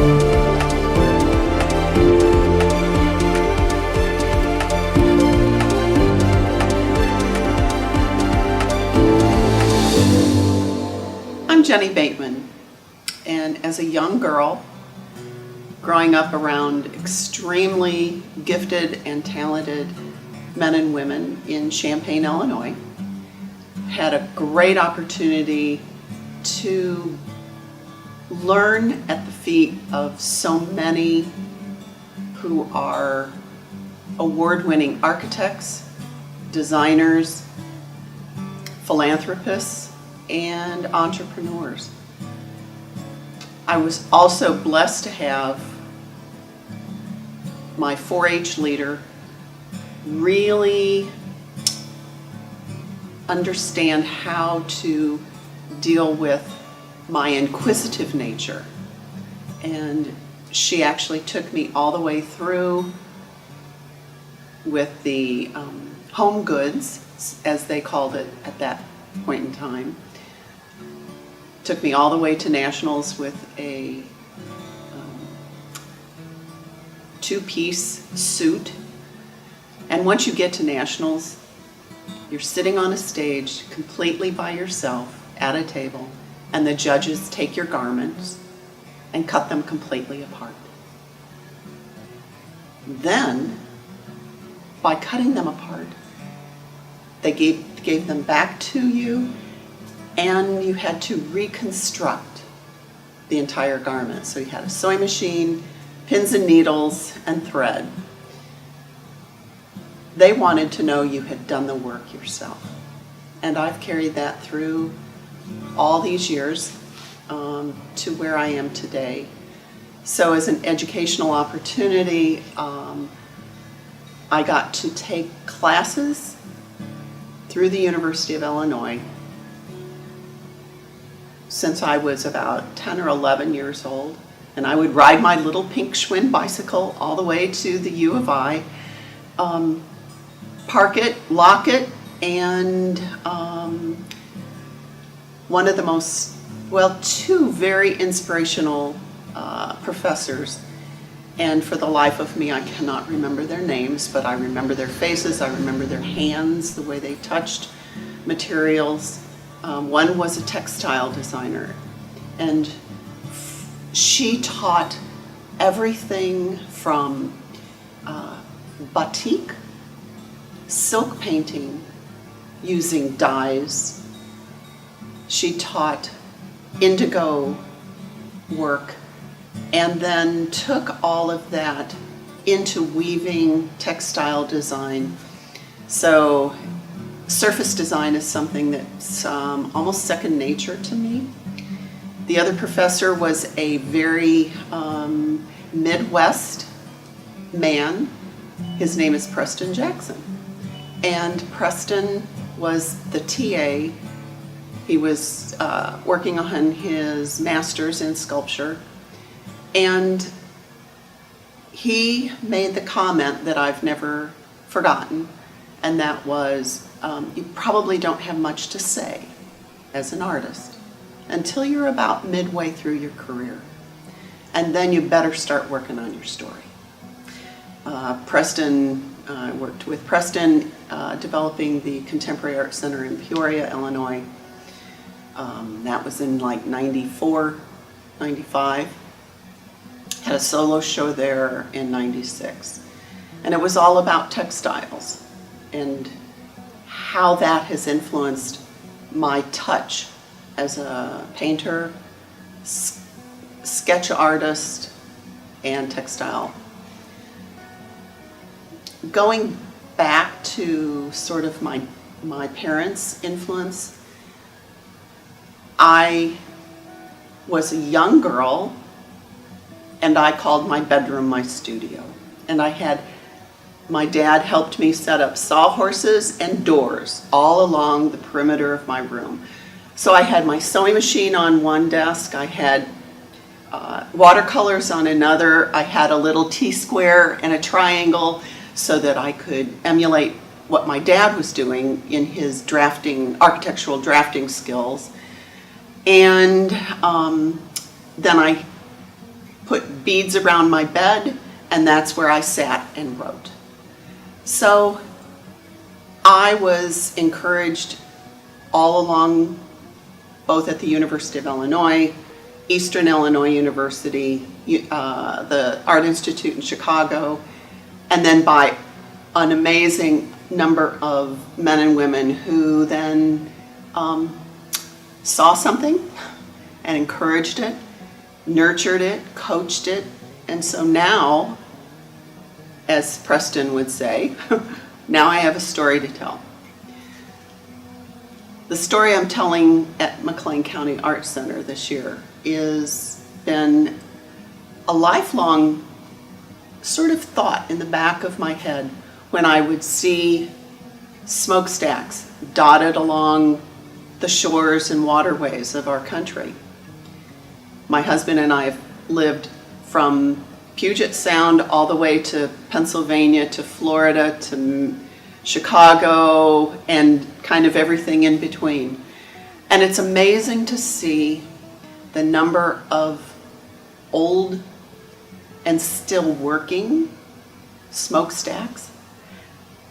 I'm Jenni Bateman, and as a young girl, growing up around extremely gifted and talented men and women in Champaign, Illinois, had a great opportunity to learn at the feet of so many who are award-winning architects, designers, philanthropists, and entrepreneurs. I was also blessed to have my 4-H leader really understand how to deal with my inquisitive nature. And she actually took me all the way through with the home goods, as they called it at that point in time. Took me all the way to nationals with a 2-piece suit. And once you get to nationals, you're sitting on a stage completely by yourself at a table, and the judges take your garments and cut them completely apart. Then, by cutting them apart, they gave them back to you, and you had to reconstruct the entire garment. So you had a sewing machine, pins and needles, and thread. They wanted to know you had done the work yourself. And I've carried that through all these years to where I am today. So as an educational opportunity, I got to take classes through the University of Illinois since I was about 10 or 11 years old. And I would ride my little pink Schwinn bicycle all the way to the U of I, park it, lock it, and one of the most, well, 2 very inspirational professors, and for the life of me I cannot remember their names, but I remember their faces, I remember their hands, the way they touched materials. One was a textile designer, and she taught everything from batik, silk painting using dyes. She taught indigo work, and then took all of that into weaving textile design. So surface design is something that's almost second nature to me. The other professor was a very Midwest man. His name is Preston Jackson. And Preston was the TA. He was working on his master's in sculpture. And he made the comment that I've never forgotten, and that was, you probably don't have much to say as an artist until you're about midway through your career. And then you better start working on your story. I worked with Preston developing the Contemporary Art Center in Peoria, Illinois. That was in like 94, 95. Had a solo show there in 96. And it was all about textiles and how that has influenced my touch as a painter, sketch artist, and textile. Going back to sort of my parents' influence, I was a young girl, and I called my bedroom my studio. And my dad helped me set up sawhorses and doors all along the perimeter of my room. So I had my sewing machine on one desk, I had watercolors on another, I had a little T-square and a triangle so that I could emulate what my dad was doing in his architectural drafting skills. And then I put beads around my bed, and that's where I sat and wrote. So I was encouraged all along, both at the University of Illinois, Eastern Illinois University, the Art Institute in Chicago, and then by an amazing number of men and women who then saw something and encouraged it, nurtured it, coached it, and so now, as Preston would say, now I have a story to tell. The story I'm telling at McLean County Art Center this year is been a lifelong sort of thought in the back of my head when I would see smokestacks dotted along the shores and waterways of our country. My husband and I have lived from Puget Sound all the way to Pennsylvania to Florida to Chicago and kind of everything in between. And it's amazing to see the number of old and still working smokestacks.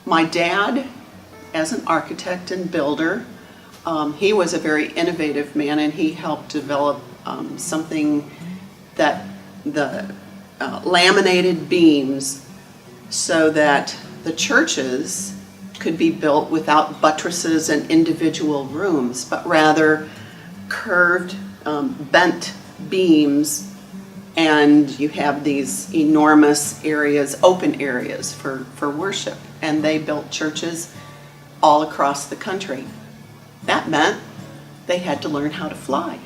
My dad, as an architect and builder, he was a very innovative man, and he helped develop something that the laminated beams so that the churches could be built without buttresses and individual rooms, but rather curved, bent beams, and you have these enormous areas, open areas for worship. And they built churches all across the country. That meant they had to learn how to fly.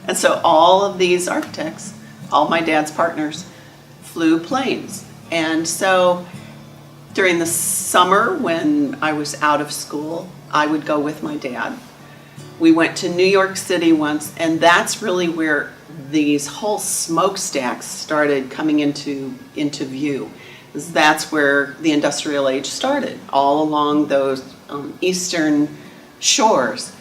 And so all of these architects, all my dad's partners, flew planes. And so during the summer when I was out of school, I would go with my dad. We went to New York City once, and that's really where these whole smokestacks started coming into view. That's where the industrial age started, all along those eastern shores.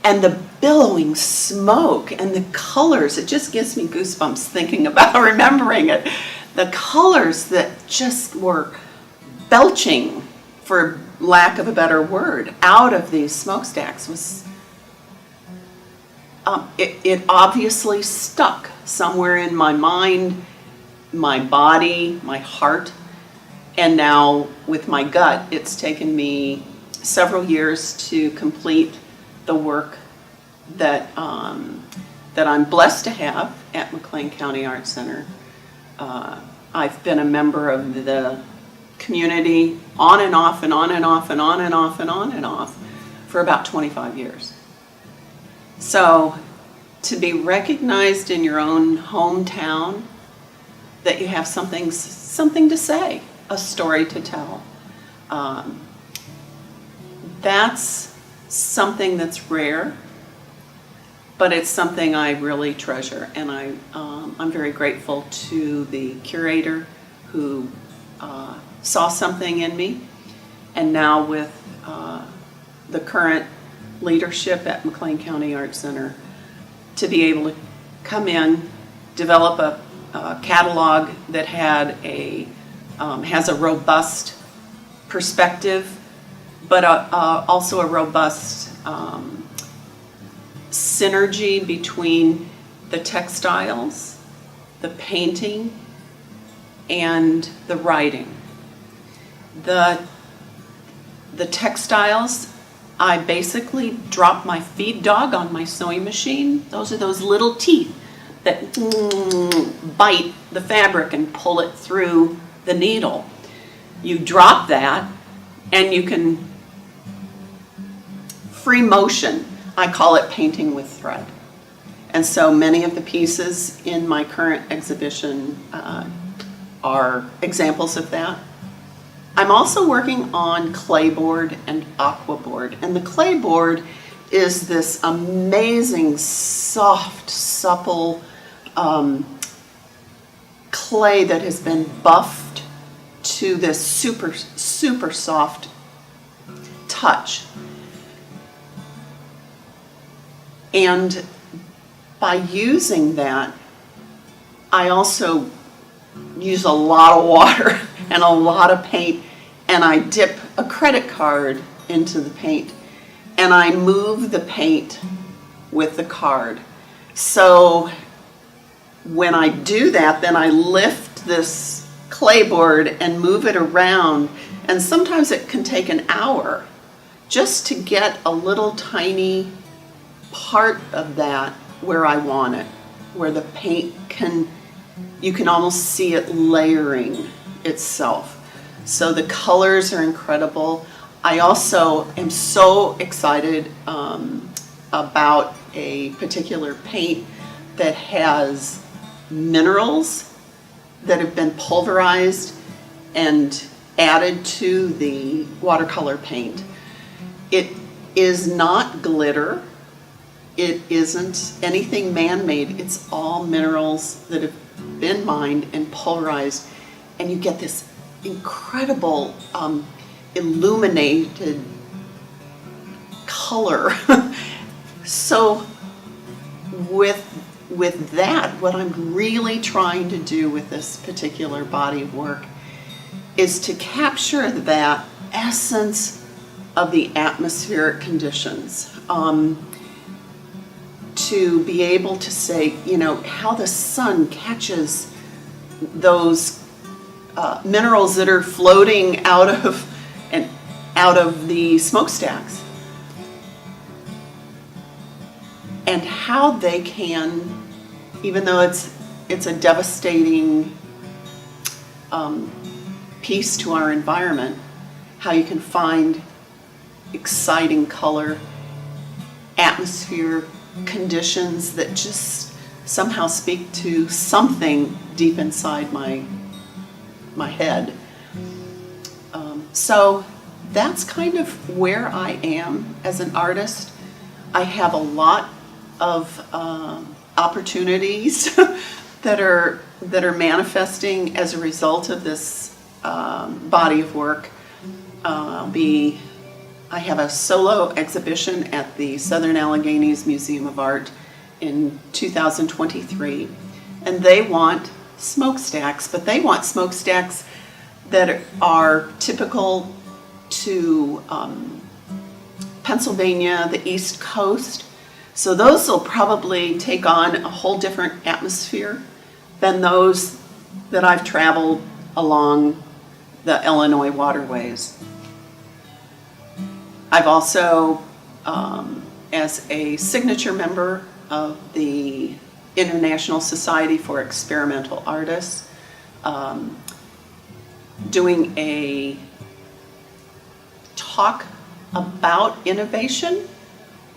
And the billowing smoke and the colors, it just gives me goosebumps thinking about remembering it. The colors that just were belching, for lack of a better word, out of these smokestacks was, it obviously stuck somewhere in my mind, my body, my heart, and now with my gut, it's taken me several years to complete the work that I'm blessed to have at McLean County Art Center. I've been a member of the community on and off and on and off and on and off and on and off for about 25 years. So to be recognized in your own hometown, that you have something to say, a story to tell, that's something that's rare, but it's something I really treasure, and I'm very grateful to the curator who saw something in me, and now with the current leadership at McLean County Art Center, to be able to come in, develop a catalog that has a robust perspective, but also a robust synergy between the textiles, the painting, and the writing. The textiles, I basically drop my feed dog on my sewing machine. Those are those little teeth that bite the fabric and pull it through the needle. You drop that and you can free motion. I call it painting with thread. And so many of the pieces in my current exhibition are examples of that. I'm also working on clayboard and aquaboard. And the clayboard is this amazing, soft, supple clay that has been buffed to this super, super soft touch. And by using that, I also use a lot of water and a lot of paint, and I dip a credit card into the paint and I move the paint with the card. So when I do that, then I lift this clay board and move it around, and sometimes it can take an hour just to get a little tiny part of that where I want it, where the paint you can almost see it layering itself. So the colors are incredible. I also am so excited about a particular paint that has minerals that have been pulverized and added to the watercolor paint. It is not glitter. It isn't anything man-made. It's all minerals that have been mined and pulverized, and you get this incredible illuminated color. So with that, what I'm really trying to do with this particular body of work is to capture that essence of the atmospheric conditions. To be able to say, how the sun catches those minerals that are floating out of the smokestacks, and how they can, even though it's a devastating piece to our environment, how you can find exciting color, atmosphere, conditions that just somehow speak to something deep inside my head. So that's kind of where I am as an artist. I have a lot of opportunities that are manifesting as a result of this body of work. I have a solo exhibition at the Southern Alleghenies Museum of Art in 2023, and they want smokestacks, but they want smokestacks that are typical to Pennsylvania, the East Coast. So those will probably take on a whole different atmosphere than those that I've traveled along the Illinois waterways. I've also, as a signature member of the International Society for Experimental Artists, doing a talk about innovation.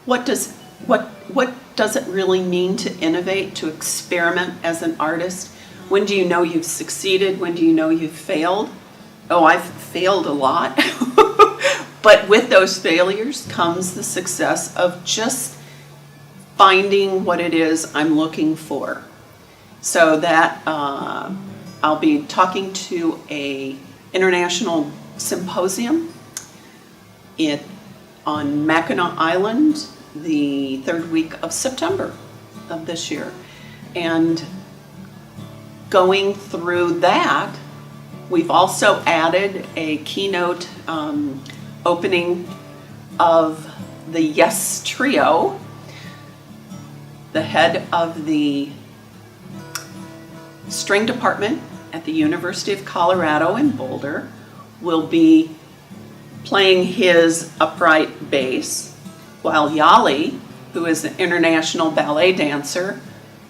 What does it really mean to innovate, to experiment as an artist? When do you know you've succeeded? When do you know you've failed? Oh, I've failed a lot. But with those failures comes the success of just finding what it is I'm looking for. So that I'll be talking to a international symposium on Mackinac Island the third week of September of this year. And going through that, we've also added a keynote opening of the Yes Trio. The head of the string department at the University of Colorado in Boulder will be playing his upright bass, while Yali, who is an international ballet dancer,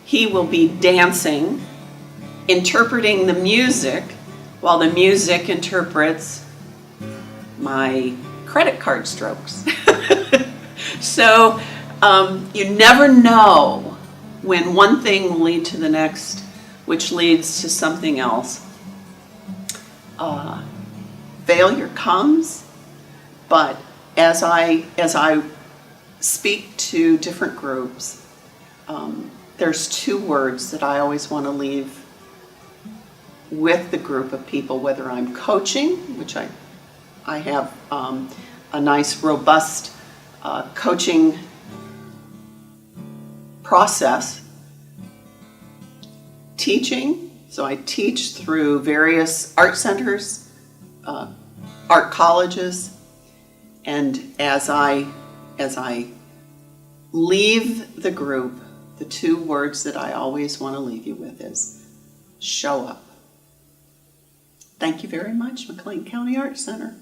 he will be dancing, interpreting the music, while the music interprets my credit card strokes. So you never know when one thing will lead to the next, which leads to something else. Failure comes, but as I speak to different groups, there's two words that I always want to leave with the group of people, whether I'm coaching, which I have a nice, robust coaching process teaching. So I teach through various art centers, art colleges, and as I leave the group, the two words that I always want to leave you with is show up. Thank you very much, McLean County Art Center.